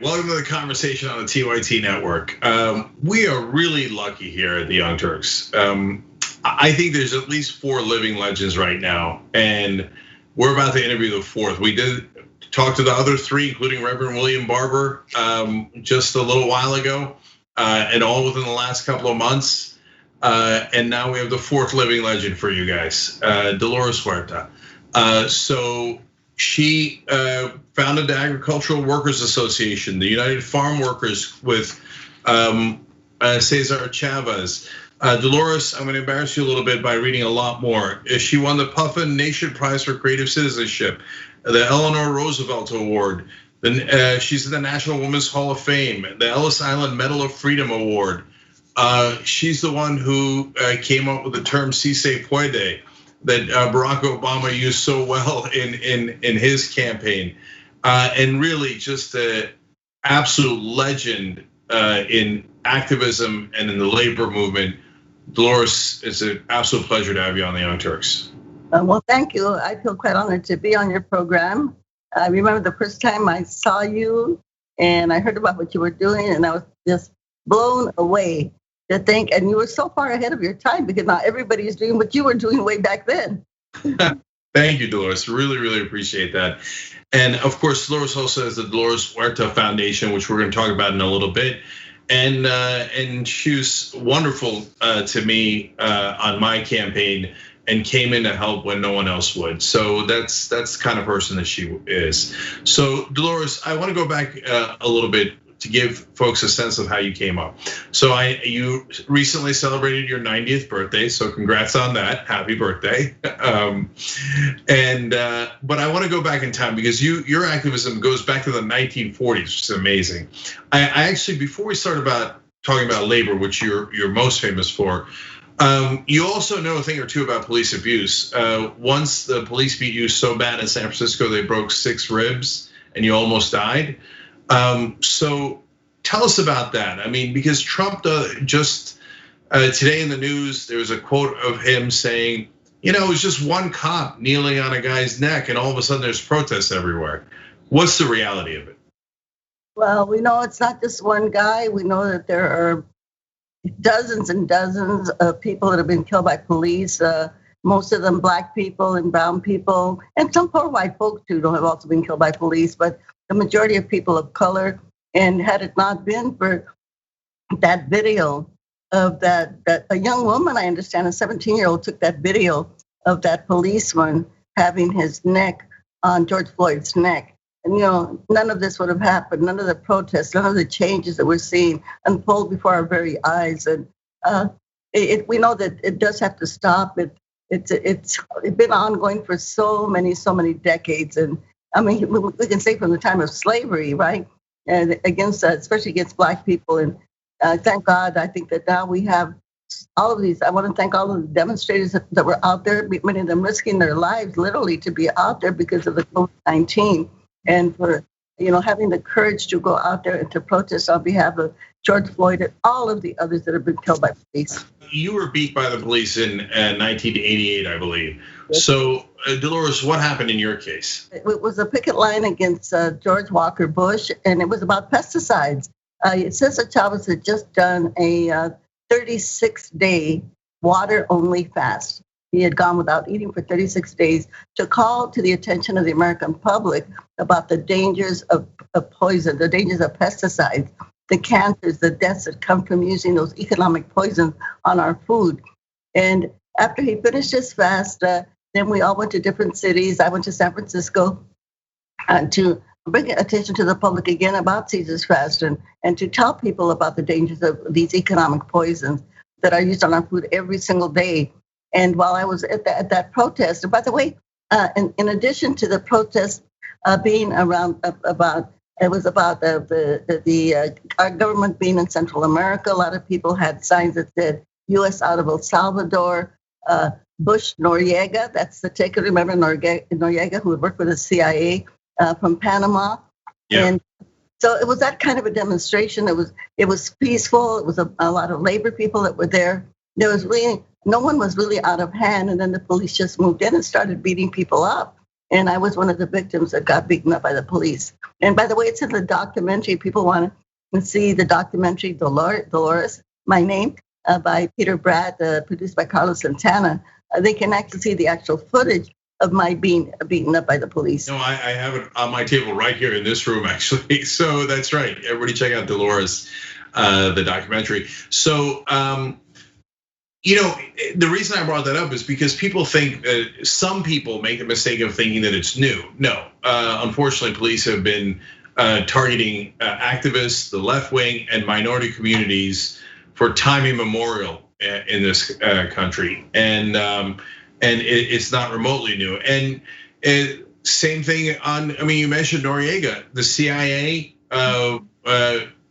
Welcome to the conversation on the TYT network. We are really lucky here at the Young Turks. I think there's at least 4 living legends right now, and we're about to interview the 4th. We did talk to the other 3, including Reverend William Barber, just a little while ago, and all within the last couple of months. And now we have the 4th living legend for you guys, Dolores Huerta. So she founded the Agricultural Workers Association, the United Farm Workers with Cesar Chavez. Dolores, I'm going to embarrass you a little bit by reading a lot more. She won the Puffin Nation Prize for Creative Citizenship, the Eleanor Roosevelt Award. She's in the National Women's Hall of Fame, the Ellis Island Medal of Freedom Award. She's the one who came up with the term "si se puede" that Barack Obama used so well in his campaign, and really just an absolute legend in activism and in the labor movement. Dolores, it's an absolute pleasure to have you on the Young Turks. Well, thank you. I feel quite honored to be on your program. I remember the first time I saw you and I heard about what you were doing, and I was just blown away to think, and you were so far ahead of your time because now everybody is doing what you were doing way back then. Thank you, Dolores. Really, really appreciate that. And of course, Dolores also has the Dolores Huerta Foundation, which we're going to talk about in a little bit. And she was wonderful to me on my campaign and came in to help when no one else would. So that's the kind of person that she is. So Dolores, I want to go back a little bit to give folks a sense of how you came up. So you recently celebrated your 90th birthday, so congrats on that. Happy birthday. But I want to go back in time because your activism goes back to the 1940s, which is amazing. I actually, before we start talking about labor, which you're most famous for, you also know a thing or two about police abuse. Once the police beat you so bad in San Francisco, they broke 6 ribs and you almost died. So tell us about that. I mean, because Trump just today in the news, there was a quote of him saying, it was just one cop kneeling on a guy's neck and all of a sudden there's protests everywhere. What's the reality of it? Well, we know it's not just one guy. We know that there are dozens and dozens of people that have been killed by police. Most of them black people and brown people, and some poor white folks too have also been killed by police, but the majority of people of color. And had it not been for that video of that a young woman, I understand, a 17-year-old took that video of that policeman having his neck on George Floyd's neck. And none of this would have happened, none of the protests, none of the changes that we're seeing unfold before our very eyes. And we know that it does have to stop. It's been ongoing for so many decades. And I mean, we can say from the time of slavery, right? And especially against black people. And thank God, I think that now we have all of these. I want to thank all of the demonstrators that were out there, many of them risking their lives literally to be out there because of the COVID-19, and for having the courage to go out there and to protest on behalf of George Floyd and all of the others that have been killed by police. You were beat by the police in 1988, I believe. Yes. So, Dolores, what happened in your case? It was a picket line against George Walker Bush, and it was about pesticides. Cesar Chavez had just done a 36-day water-only fast. He had gone without eating for 36 days to call to the attention of the American public about the dangers of poison, the dangers of pesticides, the cancers, the deaths that come from using those economic poisons on our food. And after he finished his fast, then we all went to different cities. I went to San Francisco to bring attention to the public again about Caesar's fast and to tell people about the dangers of these economic poisons that are used on our food every single day. And while I was at that protest, and by the way, in addition to the protest being around about our government being in Central America, a lot of people had signs that said U.S. out of El Salvador, Bush Noriega, that's the taker. Remember Noriega, who had worked with the CIA from Panama? Yeah. And so it was that kind of a demonstration. It was peaceful. It was a lot of labor people that were there. There was really, no one was really out of hand. And then the police just moved in and started beating people up. And I was one of the victims that got beaten up by the police. And by the way, it's in the documentary. People want to see the documentary Dolores, My Name, by Peter Brad, produced by Carlos Santana. They can actually see the actual footage of my being beaten up by the police. No, I have it on my table right here in this room, actually. So that's right. Everybody check out Dolores, the documentary. So, the reason I brought that up is because people think, some people make the mistake of thinking that it's new. No, unfortunately, police have been targeting activists, the left wing, and minority communities for time immemorial in this country, and it's not remotely new. And same thing on. I mean, you mentioned Noriega. The CIA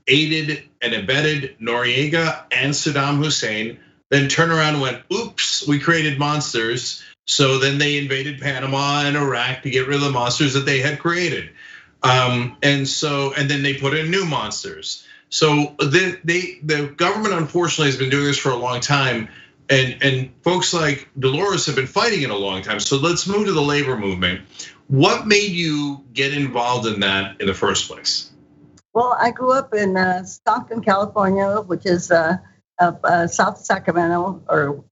aided and abetted Noriega and Saddam Hussein. Then turned around and went, "Oops, we created monsters." So then they invaded Panama and Iraq to get rid of the monsters that they had created. And then they put in new monsters. So the government unfortunately has been doing this for a long time, and folks like Dolores have been fighting it a long time. So let's move to the labor movement. What made you get involved in that in the first place? Well, I grew up in Stockton, California, which is south of Sacramento or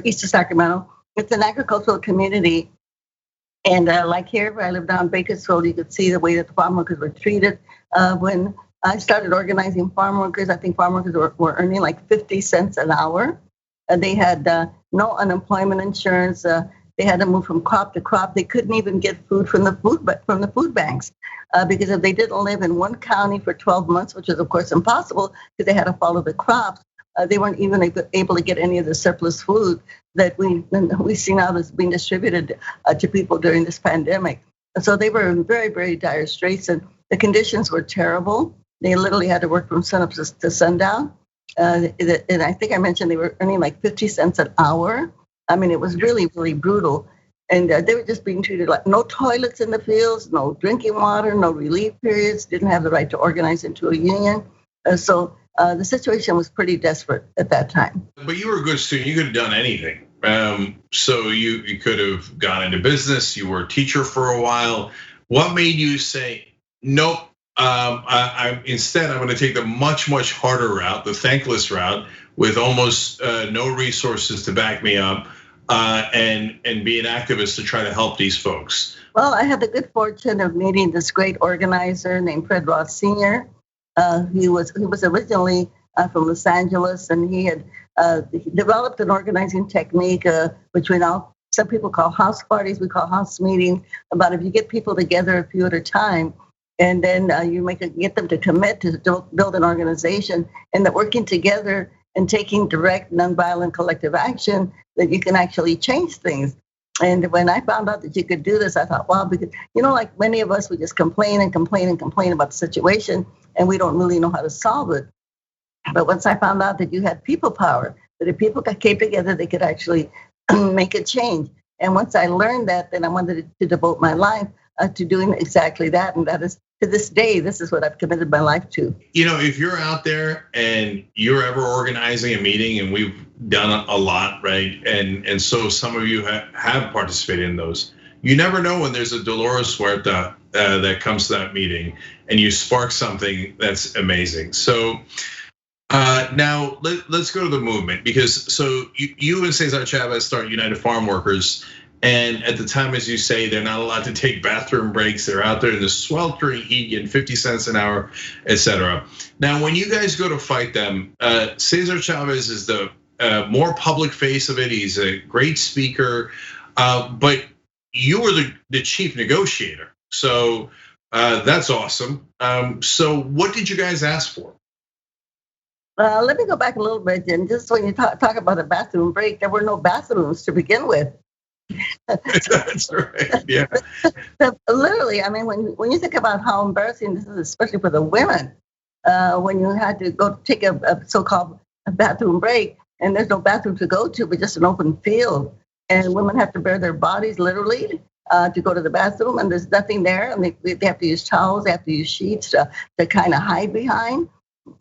east of Sacramento. It's an agricultural community. And like here, where I live down Bakersfield, you could see the way that the farm workers were treated. When I started organizing farm workers, I think farm workers were earning like 50 cents an hour. They had no unemployment insurance. They had to move from crop to crop. They couldn't even get food from the food banks because if they didn't live in one county for 12 months, which is of course impossible because they had to follow the crops, they weren't even able to get any of the surplus food that we see now that's being distributed to people during this pandemic. So they were in very, very dire straits, and the conditions were terrible. They literally had to work from sunup to sundown. And I think I mentioned they were earning like 50 cents an hour. I mean, it was really, really brutal. And they were just being treated like no toilets in the fields, no drinking water, no relief periods, didn't have the right to organize into a union. So the situation was pretty desperate at that time. But you were a good student. You could have done anything. So you could have gone into business. You were a teacher for a while. What made you say, nope, instead I'm going to take the much, much harder route, the thankless route, with almost no resources to back me up, and be an activist to try to help these folks? Well, I had the good fortune of meeting this great organizer named Fred Ross Sr. He was originally from Los Angeles, and he had developed an organizing technique, which some people call house parties, we call house meetings. About if you get people together a few at a time, and then you get them to commit to build an organization, and that working together and taking direct, nonviolent, collective action, that you can actually change things. And when I found out that you could do this, I thought, wow, because like many of us, we just complain and complain and complain about the situation, and we don't really know how to solve it. But once I found out that you had people power, that if people came together, they could actually make a change. And once I learned that, then I wanted to devote my life to doing exactly that. And that is, to this day, this is what I've committed my life to. If you're out there and you're ever organizing a meeting, and we've done a lot, right? And so some of you have participated in those. You never know when there's a Dolores Huerta that comes to that meeting and you spark something that's amazing. So now let's go to the movement, because so you and Cesar Chavez start United Farm Workers. And at the time, as you say, they're not allowed to take bathroom breaks. They're out there in the sweltering heat, getting 50 cents an hour, et cetera. Now, when you guys go to fight them, Cesar Chavez is the more public face of it. He's a great speaker, but you were the chief negotiator. So that's awesome. So what did you guys ask for? Let me go back a little bit, and just when you talk about a bathroom break, there were no bathrooms to begin with. That's right. Yeah. Literally, I mean, when you think about how embarrassing this is, especially for the women, when you had to go take a so-called bathroom break, and there's no bathroom to go to, but just an open field, and women have to bare their bodies literally to go to the bathroom, and there's nothing there, and they have to use towels, they have to use sheets to kind of hide behind.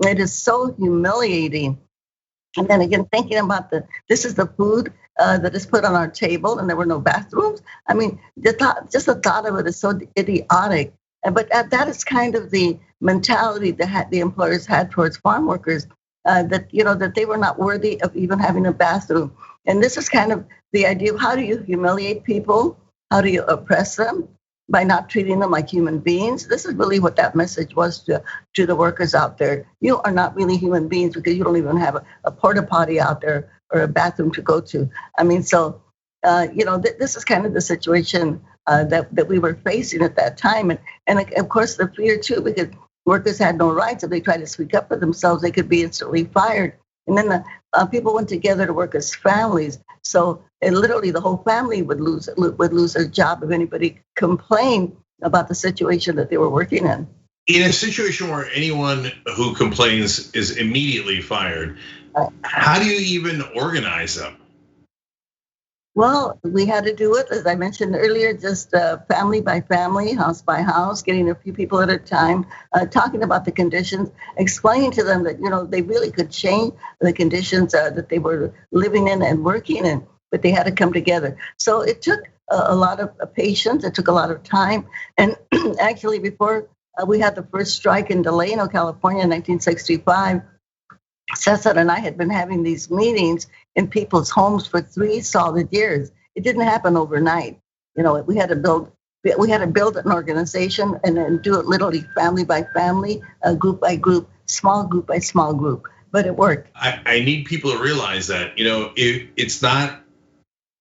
It is so humiliating. And then again, thinking about this is the food that is put on our table, and there were no bathrooms. I mean, just the thought of it is so idiotic. But that is kind of the mentality that the employers had towards farm workers, that they were not worthy of even having a bathroom. And this is kind of the idea of how do you humiliate people? How do you oppress them? By not treating them like human beings. This is really what that message was to the workers out there. You are not really human beings because you don't even have a porta potty out there or a bathroom to go to. I mean, so, this is kind of the situation that we were facing at that time. And of course, the fear too, because workers had no rights. If they tried to speak up for themselves, they could be instantly fired. And then the people went together to work as families. So literally the whole family would lose their job if anybody complained about the situation that they were working in. In a situation where anyone who complains is immediately fired, how do you even organize them? Well, we had to do it, as I mentioned earlier, just family by family, house by house, getting a few people at a time, talking about the conditions, explaining to them that, they really could change the conditions that they were living in and working in, but they had to come together. So it took a lot of patience. It took a lot of time. And actually, before we had the first strike in Delano, California in 1965, Cesar and I had been having these meetings in people's homes for 3 solid years. It didn't happen overnight. We had to build an organization and then do it literally family by family, group by group, small group by small group. But it worked. I need people to realize that it's not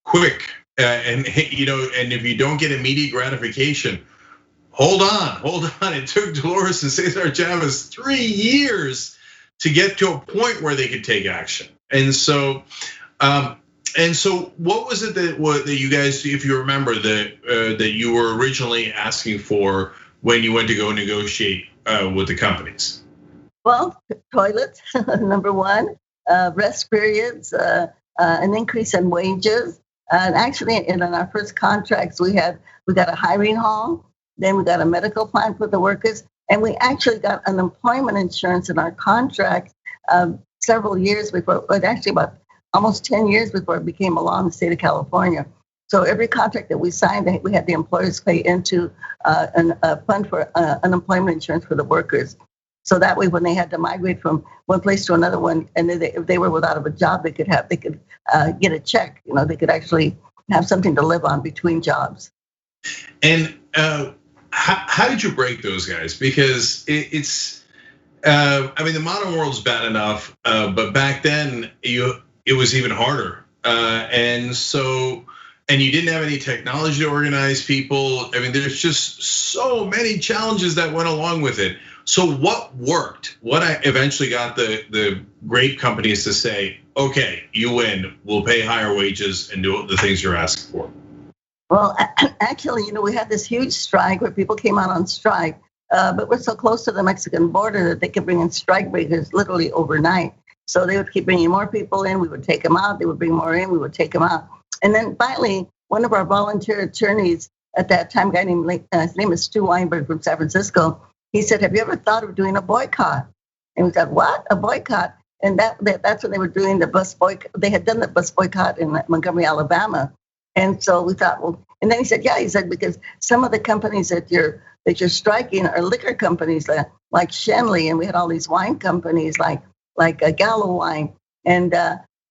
quick, and if you don't get immediate gratification, hold on. It took Dolores and Cesar Chavez 3 years to get to a point where they could take action. And so what was it that you guys, if you remember, that you were originally asking for when you went to go negotiate with the companies? Well, toilets, number one, rest periods, an increase in wages. And actually, in our first contracts, we got a hiring hall, then we got a medical plan for the workers, and we actually got unemployment insurance in our contract several years before, but actually about almost 10 years before it became a law in the state of California. So every contract that we signed, we had the employers pay into a fund for unemployment insurance for the workers. So that way, when they had to migrate from one place to another one, and if they were without a job, they could get a check. They could actually have something to live on between jobs. And how did you break those guys? Because the modern world's bad enough, but back then it was even harder. And you didn't have any technology to organize people. I mean, there's just so many challenges that went along with it. So what worked? What eventually got the grape companies to say, okay, you win, we'll pay higher wages and do the things you're asking for? Well, actually, we had this huge strike where people came out on strike, but we're so close to the Mexican border that they could bring in strike breakers literally overnight. So they would keep bringing more people in, we would take them out, they would bring more in, we would take them out. And then finally, one of our volunteer attorneys at that time, a guy named, his name is Stu Weinberg from San Francisco, he said, have you ever thought of doing a boycott? And we said, what? A boycott? And that's when they were doing the bus boycott. They had done the bus boycott in Montgomery, Alabama. And so we thought, well, and then he said, because some of the companies that you're striking are liquor companies like Shenley, and we had all these wine companies like Gallo Wine. And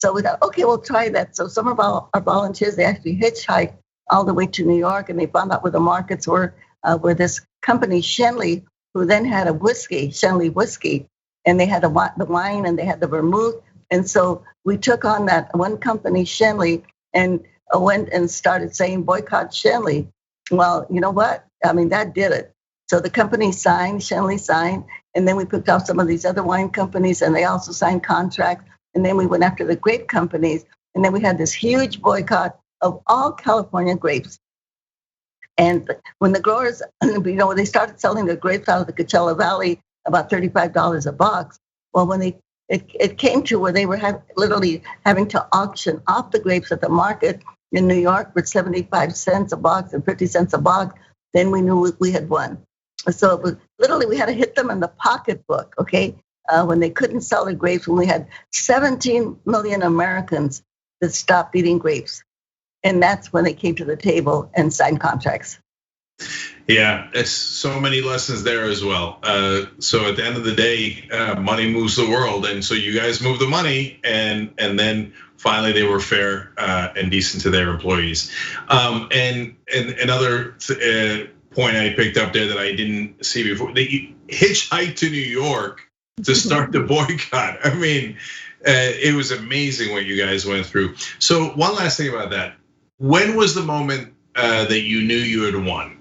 so we thought, okay, we'll try that. So some of our volunteers, they actually hitchhiked all the way to New York, and they found out where the markets were, where this company, Shenley, who then had a whiskey, Shenley whiskey, and they had the wine and they had the vermouth. And so we took on that one company, Shenley, and went and started saying boycott Shenley. Well, you know what? I mean, that did it. So the company signed, Shenley signed, and then we picked off some of these other wine companies, and they also signed contracts. And then we went after the grape companies, and then we had this huge boycott of all California grapes. And when the growers, they started selling their grapes out of the Coachella Valley about $35 a box. Well, when it came to where they were literally having to auction off the grapes at the market in New York for 75 cents a box and 50 cents a box, then we knew we had won. So it was literally, we had to hit them in the pocketbook, okay? When they couldn't sell their grapes, when we had 17 million Americans to stop eating grapes. And that's when they came to the table and signed contracts. Yeah, it's so many lessons there as well. So at the end of the day, money moves the world, and so you guys move the money, and then finally they were fair and decent to their employees. And another point I picked up there that I didn't see before: they hitchhiked to New York to start the boycott. I mean, it was amazing what you guys went through. So one last thing about that: when was the moment that you knew you had won?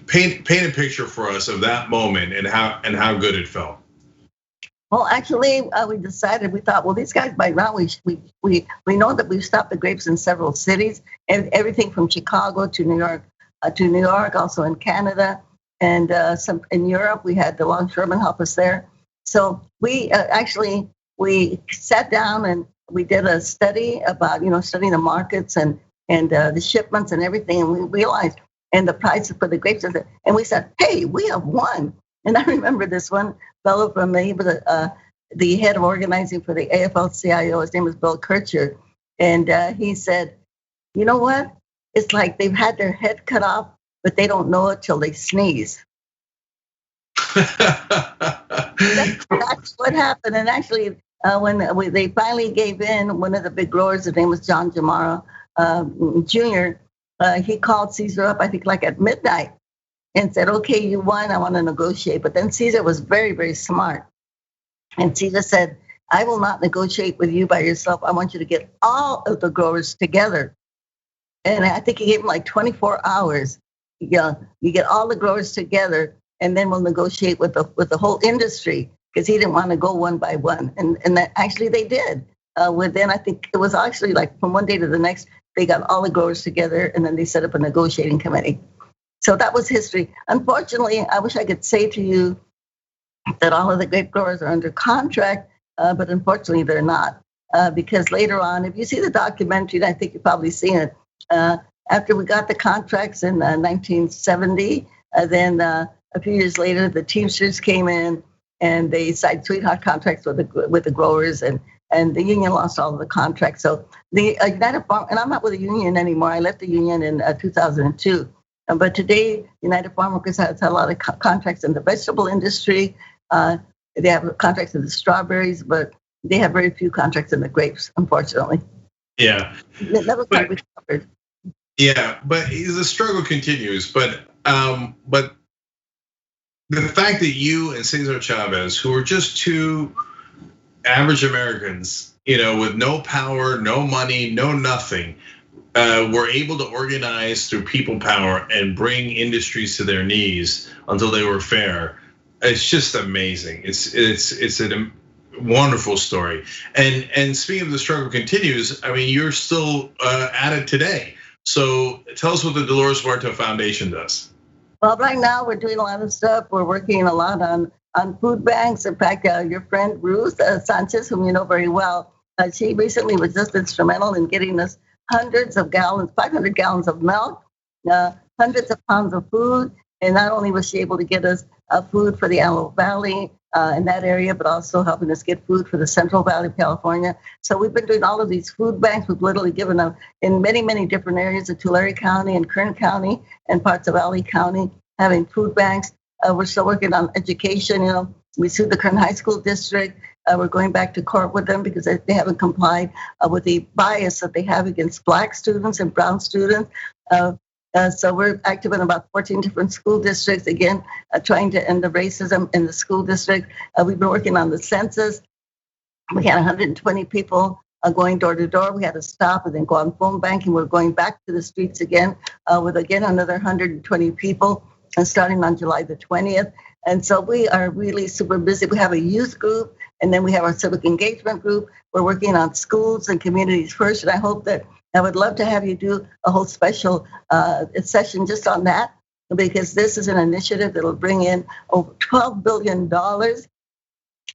Paint a picture for us of that moment and how good it felt. Well, actually, we decided, we thought, well, these guys by now, we know that we've stopped the grapes in several cities, and everything from Chicago to New York, also in Canada, and some in Europe. We had the longshoremen help us there. So we we sat down and we did a study about, studying the markets and the shipments and everything, and we realized, and the price for the grapes, and we said, hey, we have won. And I remember this one fellow from the head of organizing for the AFL-CIO, his name was Bill Kircher, and he said, you know what? It's like they've had their head cut off, but they don't know it till they sneeze. That's what happened. And actually, when they finally gave in, one of the big growers, his name was John Jamara Jr., he called Caesar up, I think like at midnight, and said, okay, you won, I want to negotiate. But then Caesar was very, very smart. And Caesar said, I will not negotiate with you by yourself. I want you to get all of the growers together. And I think he gave him like 24 hours. You get all the growers together, and then we'll negotiate with the whole industry, because he didn't want to go one by one. And that actually they did. Within, I think it was actually like from one day to the next, they got all the growers together, and then they set up a negotiating committee. So that was history. Unfortunately, I wish I could say to you that all of the grape growers are under contract, but unfortunately they're not. Because later on, if you see the documentary, and I think you've probably seen it, after we got the contracts in 1970, then a few years later, the Teamsters came in and they signed sweetheart contracts with the growers, and the union lost all of the contracts. So the United Farm, and I'm not with the union anymore. I left the union in 2002. But today, United Farm Workers has a lot of contracts in the vegetable industry. They have contracts in the strawberries, but they have very few contracts in the grapes, unfortunately. Yeah. That was quite recovered. Yeah, but the struggle continues. But the fact that you and Cesar Chavez, who are just two average Americans, with no power, no money, no nothing, were able to organize through people power and bring industries to their knees until they were fair. It's just amazing. It's a wonderful story. And speaking of the struggle continues, I mean, you're still at it today. So tell us what the Dolores Huerta Foundation does. Well, right now we're doing a lot of stuff. We're working a lot on food banks. In fact, your friend Ruth Sanchez, whom you know very well, she recently was just instrumental in getting us hundreds of gallons, 500 gallons of milk, hundreds of pounds of food. And not only was she able to get us food for the Antelope Valley in that area, but also helping us get food for the Central Valley of California. So we've been doing all of these food banks. We've literally given them in many, many different areas of Tulare County and Kern County and parts of Valley County, having food banks. We're still working on education. We sued the Kern High School District. We're going back to court with them because they haven't complied with the bias that they have against Black students and brown students. So we're active in about 14 different school districts, again, trying to end the racism in the school district. We've been working on the census. We had 120 people going door to door. We had to stop and then go on phone banking. We're going back to the streets again with, again, another 120 people, starting on July the 20th. And so we are really super busy. We have a youth group, and then we have our civic engagement group. We're working on schools and communities first, and I would love to have you do a whole special session just on that, because this is an initiative that will bring in over $12 billion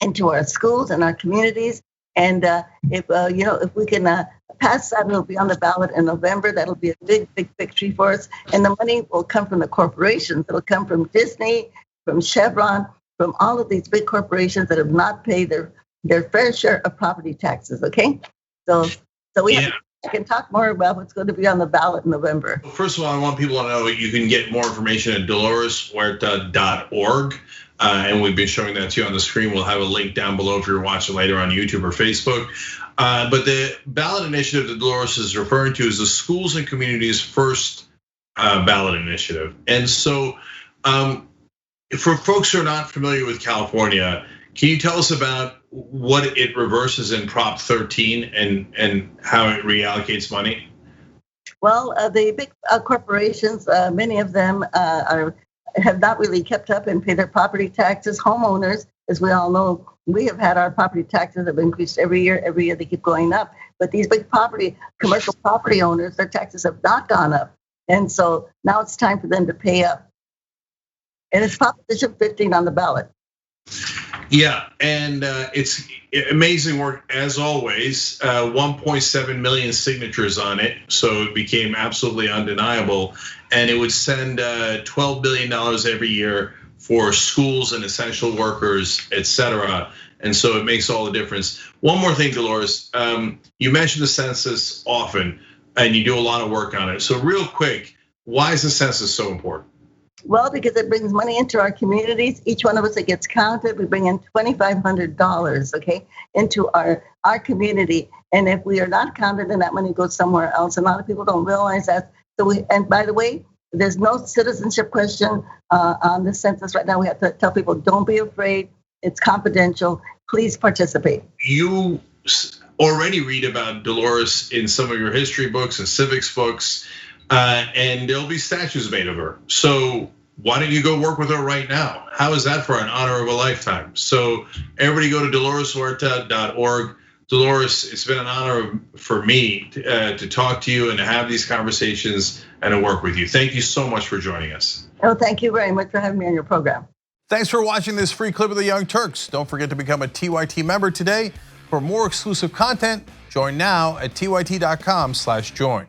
into our schools and our communities. And if we can pass that, it'll be on the ballot in November. That'll be a big, big victory for us. And the money will come from the corporations. It'll come from Disney, from Chevron, from all of these big corporations that have not paid their fair share of property taxes. Okay, so So we can talk more about what's going to be on the ballot in November. First of all, I want people to know you can get more information at DoloresHuerta.org. And we've been showing that to you on the screen. We'll have a link down below if you're watching later on YouTube or Facebook. But the ballot initiative that Dolores is referring to is the Schools and Communities First ballot initiative. And so for folks who are not familiar with California, can you tell us about what it reverses in Prop 13 and how it reallocates money? Well, the big corporations, many of them have not really kept up and paid their property taxes. Homeowners, as we all know, we have had our property taxes have increased every year. Every year they keep going up. But these big commercial property owners, their taxes have not gone up. And so now it's time for them to pay up. And it's Proposition 15 on the ballot. Yeah, and it's amazing work as always. 1.7 million signatures on it, so it became absolutely undeniable. And it would send $12 billion every year for schools and essential workers, et cetera. And so it makes all the difference. One more thing, Dolores, you mentioned the census often, and you do a lot of work on it. So real quick, why is the census so important? Well, because it brings money into our communities. Each one of us that gets counted, we bring in $2,500, okay, into our community. And if we are not counted, then that money goes somewhere else. And a lot of people don't realize that. And by the way, there's no citizenship question on the census right now. We have to tell people, don't be afraid. It's confidential. Please participate. You already read about Dolores in some of your history books and civics books. And there'll be statues made of her. So why don't you go work with her right now? How is that for an honor of a lifetime? So everybody go to DoloresHuerta.org. Dolores, it's been an honor for me to talk to you and to have these conversations and to work with you. Thank you so much for joining us. Oh, thank you very much for having me on your program. Thanks for watching this free clip of the Young Turks. Don't forget to become a TYT member today. For more exclusive content, join now at tyt.com/join.